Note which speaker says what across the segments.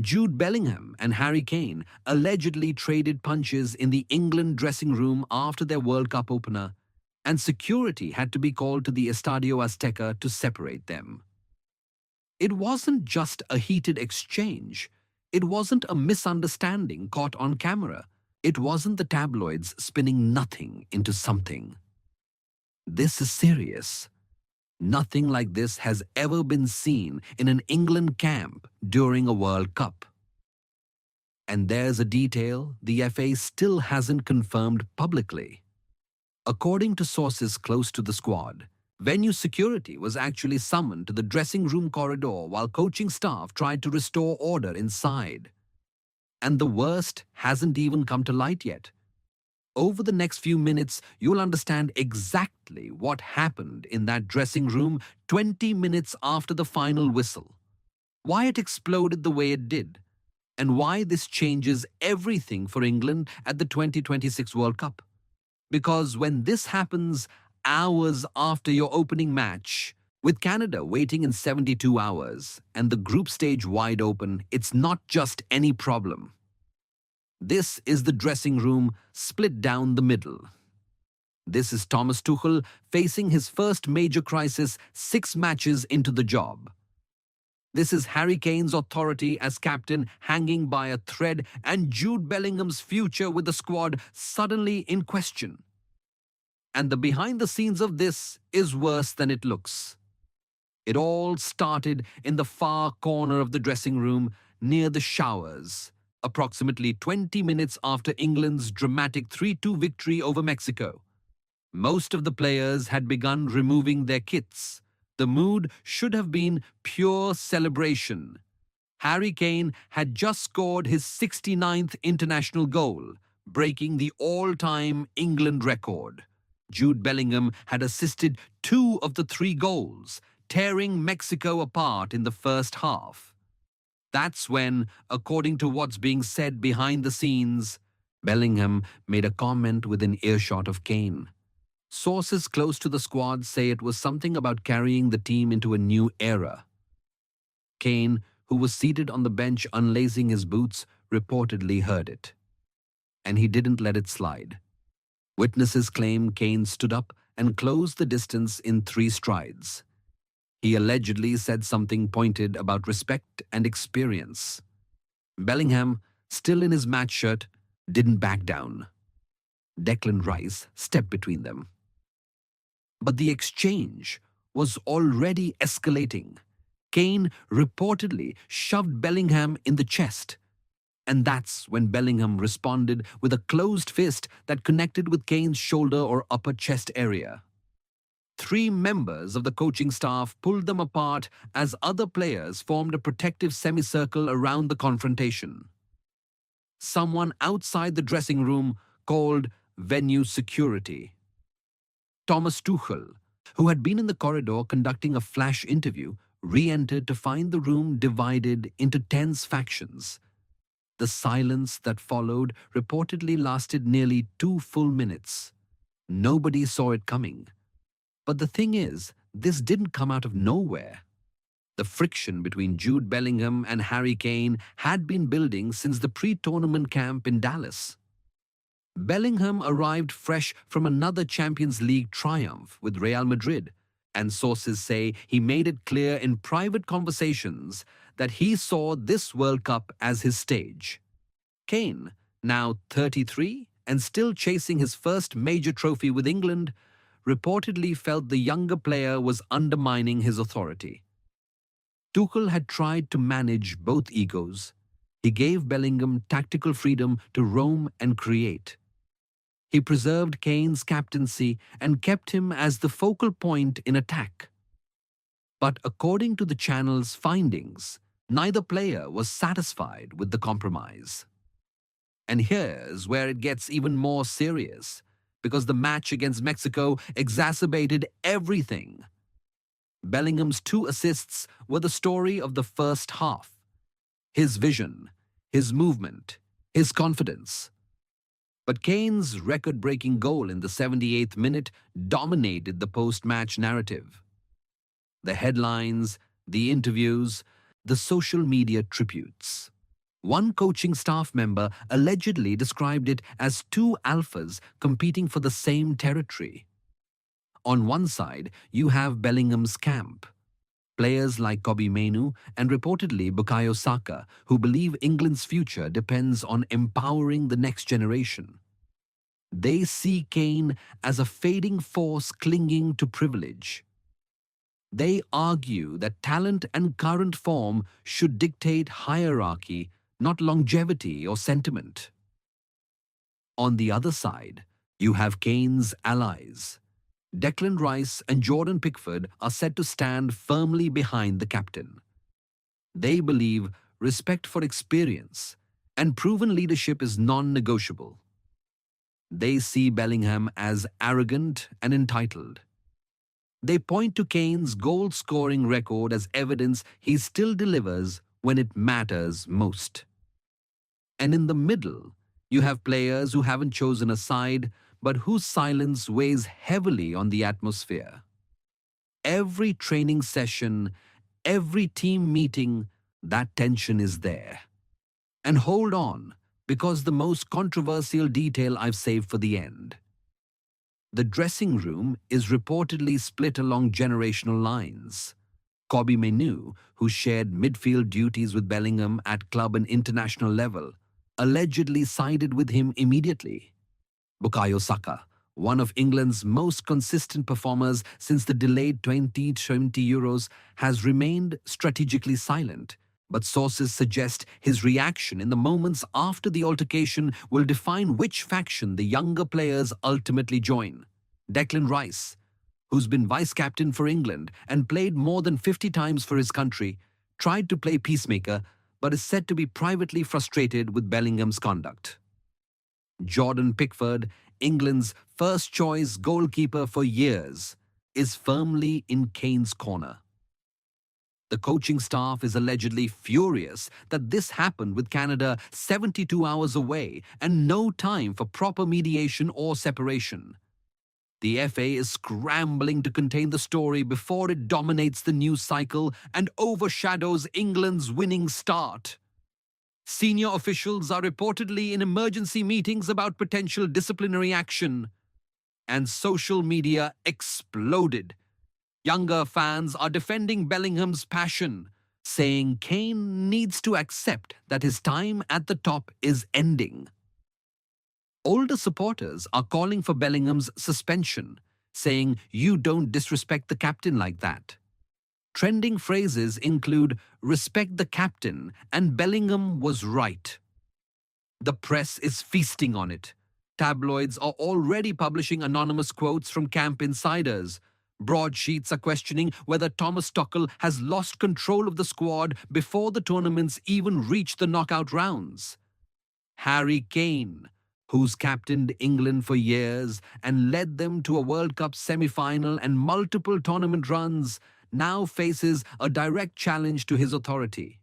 Speaker 1: Jude Bellingham and Harry Kane allegedly traded punches in the England dressing room after their World Cup opener, and security had to be called to the Estadio Azteca to separate them. It wasn't just a heated exchange. It wasn't a misunderstanding caught on camera. It wasn't the tabloids spinning nothing into something. This is serious. Nothing like this has ever been seen in an England camp during a World Cup. And there's a detail the FA still hasn't confirmed publicly. According to sources close to the squad, venue security was actually summoned to the dressing room corridor while coaching staff tried to restore order inside. And the worst hasn't even come to light yet. Over the next few minutes, you'll understand exactly what happened in that dressing room 20 minutes after the final whistle, why it exploded the way it did, and why this changes everything for England at the 2026 World Cup. Because when this happens hours after your opening match, with Canada waiting in 72 hours and the group stage wide open, it's not just any problem. This is the dressing room split down the middle. This is Thomas Tuchel facing his first major crisis 6 matches into the job. This is Harry Kane's authority as captain hanging by a thread, and Jude Bellingham's future with the squad suddenly in question. And the behind the scenes of this is worse than it looks. It all started in the far corner of the dressing room near the showers, approximately 20 minutes after England's dramatic 3-2 victory over Mexico. Most of the players had begun removing their kits. The mood should have been pure celebration. Harry Kane had just scored his 69th international goal, breaking the all-time England record. Jude Bellingham had assisted 2 of the 3 goals, tearing Mexico apart in the first half. That's when, according to what's being said behind the scenes, Bellingham made a comment within earshot of Kane. Sources close to the squad say it was something about carrying the team into a new era. Kane, who was seated on the bench unlacing his boots, reportedly heard it. And he didn't let it slide. Witnesses claim Kane stood up and closed the distance in 3 strides. He allegedly said something pointed about respect and experience. Bellingham, still in his match shirt, didn't back down. Declan Rice stepped between them. But the exchange was already escalating. Kane reportedly shoved Bellingham in the chest. And that's when Bellingham responded with a closed fist that connected with Kane's shoulder or upper chest area. 3 members of the coaching staff pulled them apart as other players formed a protective semicircle around the confrontation. Someone outside the dressing room called venue security. Thomas Tuchel, who had been in the corridor conducting a flash interview, re-entered to find the room divided into tense factions. The silence that followed reportedly lasted nearly 2 full minutes. Nobody saw it coming. But the thing is, this didn't come out of nowhere. The friction between Jude Bellingham and Harry Kane had been building since the pre-tournament camp in Dallas. Bellingham arrived fresh from another Champions League triumph with Real Madrid, and sources say he made it clear in private conversations that he saw this World Cup as his stage. Kane, now 33 and still chasing his first major trophy with England, reportedly felt the younger player was undermining his authority. Tuchel had tried to manage both egos. He gave Bellingham tactical freedom to roam and create. He preserved Kane's captaincy and kept him as the focal point in attack. But according to the channel's findings, neither player was satisfied with the compromise. And here's where it gets even more serious, because the match against Mexico exacerbated everything. Bellingham's 2 assists were the story of the first half. His vision, his movement, his confidence. But Kane's record-breaking goal in the 78th minute dominated the post-match narrative. The headlines, the interviews, the social media tributes. One coaching staff member allegedly described it as two alphas competing for the same territory. On one side, you have Bellingham's camp. Players like Kobe Mainu and reportedly Bukayo Saka, who believe England's future depends on empowering the next generation. They see Kane as a fading force clinging to privilege. They argue that talent and current form should dictate hierarchy, not longevity or sentiment. On the other side, you have Kane's allies. Declan Rice and Jordan Pickford are said to stand firmly behind the captain. They believe respect for experience and proven leadership is non-negotiable. They see Bellingham as arrogant and entitled. They point to Kane's goal-scoring record as evidence he still delivers when it matters most. And in the middle, you have players who haven't chosen a side, but whose silence weighs heavily on the atmosphere. Every training session, every team meeting, that tension is there. And hold on, because the most controversial detail I've saved for the end. The dressing room is reportedly split along generational lines. Kobe Mainu, who shared midfield duties with Bellingham at club and international level, allegedly sided with him immediately. Bukayo Saka, one of England's most consistent performers since the delayed 2020 Euros, has remained strategically silent, but sources suggest his reaction in the moments after the altercation will define which faction the younger players ultimately join. Declan Rice, who's been vice-captain for England and played more than 50 times for his country, tried to play peacemaker but is said to be privately frustrated with Bellingham's conduct. Jordan Pickford, England's first-choice goalkeeper for years, is firmly in Kane's corner. The coaching staff is allegedly furious that this happened with Canada 72 hours away and no time for proper mediation or separation. The FA is scrambling to contain the story before it dominates the news cycle and overshadows England's winning start. Senior officials are reportedly in emergency meetings about potential disciplinary action. And social media exploded. Younger fans are defending Bellingham's passion, saying Kane needs to accept that his time at the top is ending. Older supporters are calling for Bellingham's suspension, saying you don't disrespect the captain like that. Trending phrases include respect the captain and Bellingham was right. The press is feasting on it. Tabloids are already publishing anonymous quotes from camp insiders. Broadsheets are questioning whether Thomas Tuchel has lost control of the squad before the tournaments even reach the knockout rounds. Harry Kane, who's captained England for years and led them to a World Cup semi-final and multiple tournament runs, now faces a direct challenge to his authority.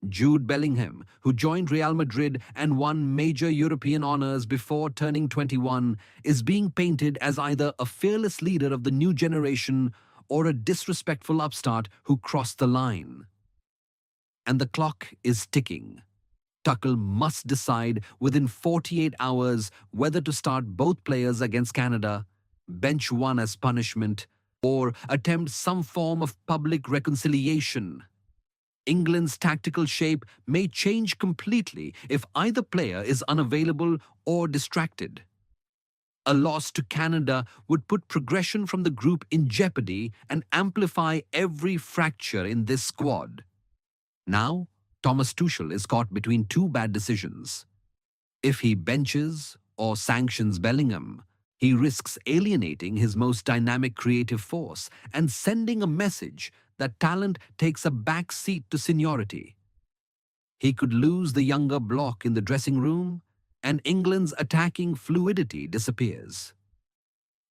Speaker 1: Jude Bellingham, who joined Real Madrid and won major European honours before turning 21, is being painted as either a fearless leader of the new generation or a disrespectful upstart who crossed the line. And the clock is ticking. Tuchel must decide within 48 hours whether to start both players against Canada, bench one as punishment, or attempt some form of public reconciliation. England's tactical shape may change completely if either player is unavailable or distracted. A loss to Canada would put progression from the group in jeopardy and amplify every fracture in this squad. Now, Thomas Tuchel is caught between two bad decisions. If he benches or sanctions Bellingham, he risks alienating his most dynamic creative force and sending a message that talent takes a back seat to seniority. He could lose the younger bloc in the dressing room, and England's attacking fluidity disappears.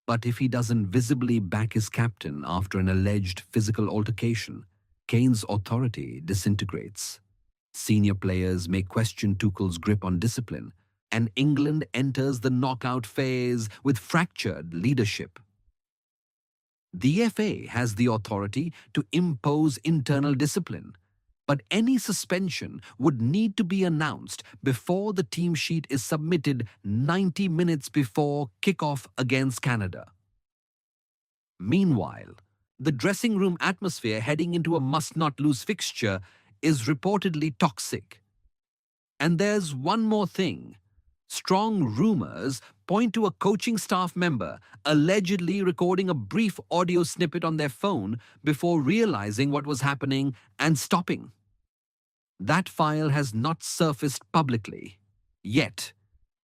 Speaker 1: But if he doesn't visibly back his captain after an alleged physical altercation, Kane's authority disintegrates. Senior players may question Tuchel's grip on discipline, and England enters the knockout phase with fractured leadership. The FA has the authority to impose internal discipline, But any suspension would need to be announced before the team sheet is submitted 90 minutes before kickoff against Canada. Meanwhile, the dressing room atmosphere heading into a must-not-lose fixture is reportedly toxic. And there's one more thing. Strong rumors point to a coaching staff member allegedly recording a brief audio snippet on their phone before realizing what was happening and stopping. That file has not surfaced publicly. Yet,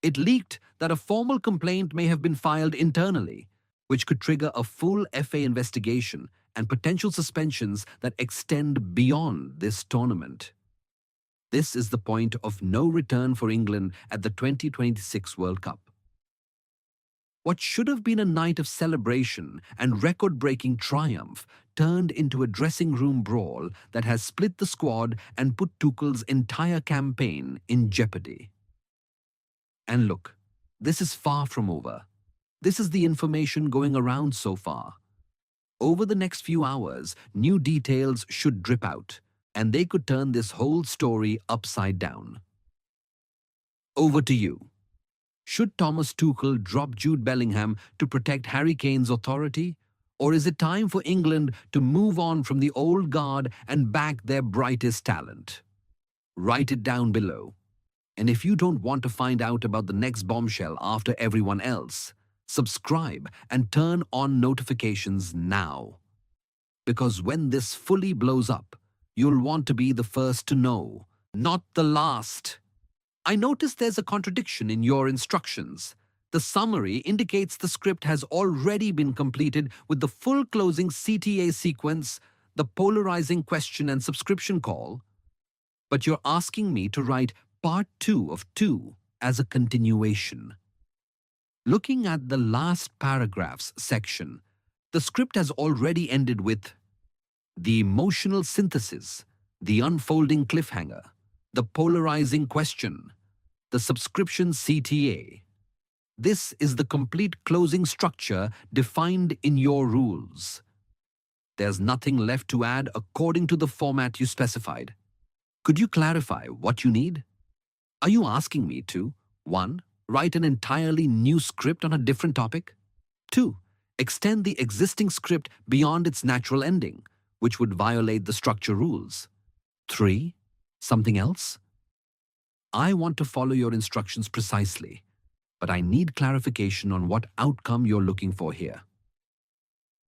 Speaker 1: it leaked that a formal complaint may have been filed internally, which could trigger a full FA investigation and potential suspensions that extend beyond this tournament. This is the point of no return for England at the 2026 World Cup. What should have been a night of celebration and record-breaking triumph turned into a dressing room brawl that has split the squad and put Tuchel's entire campaign in jeopardy. And look, this is far from over. This is the information going around so far. Over the next few hours, new details should drip out, and they could turn this whole story upside down. Over to you. Should Thomas Tuchel drop Jude Bellingham to protect Harry Kane's authority? Or is it time for England to move on from the old guard and back their brightest talent? Write it down below. And if you don't want to find out about the next bombshell after everyone else, subscribe and turn on notifications now. Because when this fully blows up, you'll want to be the first to know, not the last. I noticed there's a contradiction in your instructions. The summary indicates the script has already been completed with the full closing CTA sequence, the polarizing question and subscription call. But you're asking me to write part 2 of 2 as a continuation. Looking at the last paragraphs section, the script has already ended with the emotional synthesis, the unfolding cliffhanger, the polarizing question, the subscription CTA. This is the complete closing structure defined in your rules. There's nothing left to add according to the format you specified. Could you clarify what you need? Are you asking me to 1. Write an entirely new script on a different topic? 2. Extend the existing script beyond its natural ending, which would violate the structure rules? 3. Something else? I want to follow your instructions precisely, but I need clarification on what outcome you're looking for here.